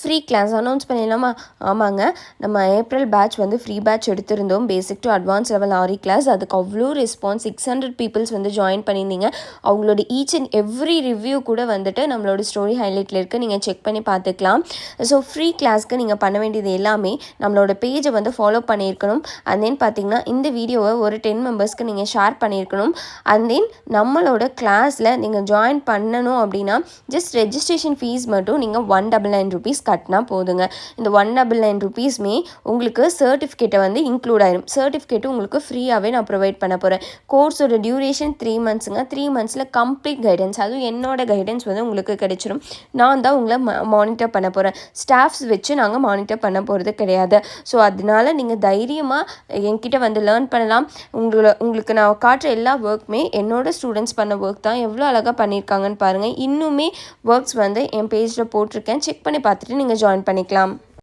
Free class announce பண்ணிடலாமா? ஆமாங்க, நம்ம ஏப்ரல் பேட்ச் வந்து ஃப்ரீ பேட்ச் எடுத்திருந்தோம், basic to advance level aari class. அதுக்கு அவ்வளோ ரெஸ்பான்ஸ், 600 பீப்புள்ஸ் வந்து ஜாயின் பண்ணியிருந்தீங்க. அவங்களோட ஈச் அண்ட் எவ்ரி ரிவ்யூ கூட வந்துட்டு நம்மளோட ஸ்டோரி ஹைலைட்டில் இருக்குது, நீங்கள் செக் பண்ணி பார்த்துக்கலாம். ஸோ ஃப்ரீ கிளாஸ்க்கு நீங்கள் பண்ண வேண்டியது எல்லாமே நம்மளோட பேஜை வந்து ஃபாலோ பண்ணியிருக்கணும். அண்ட் தென் பார்த்தீங்கன்னா இந்த வீடியோவை ஒரு 10 மெம்பர்ஸ்க்கு நீங்கள் ஷேர் பண்ணியிருக்கணும். அண்ட் தென் நம்மளோட கிளாஸில் நீங்கள் ஜாயின் பண்ணணும் அப்படின்னா ஜஸ்ட் ரெஜிஸ்ட்ரேஷன் ஃபீஸ் மட்டும் நீங்கள் 199 rupees கட்டினா போதுங்க. இந்த 199 rupeesமே உங்களுக்கு சர்டிஃபிகேட்டை வந்து இன்க்ளூட் ஆயிடும். சர்டிஃபிகேட்டும் உங்களுக்கு ஃப்ரீயாகவே நான் ப்ரொவைட் பண்ண போகிறேன். கோர்ஸோட டியூரேஷன் 3 monthsங்க. 3 monthsல கம்ப்ளீட் கைடன்ஸ், அதுவும் என்னோட கைடன்ஸ் வந்து உங்களுக்கு கிடைச்சிடும். நான் தான் உங்களை மானிட்டர் பண்ண போகிறேன். ஸ்டாஃப்ஸ் வச்சு நாங்கள் மானிட்டர் பண்ண போகிறது கிடையாது. ஸோ அதனால நீங்கள் தைரியமாக என்கிட்ட வந்து லேர்ன் பண்ணலாம். உங்களுக்கு நான் காட்டுற எல்லா ஒர்க்குமே என்னோட ஸ்டூடெண்ட்ஸ் பண்ண ஒர்க் தான். எவ்வளோ அழகாக பண்ணியிருக்காங்கன்னு பாருங்கள். இன்னுமே ஒர்க்ஸ் வந்து என் பேஜில் போட்டிருக்கேன், செக் பண்ணி பார்த்துட்டு நீங்கள் ஜாயின் பண்ணிக்கலாம்.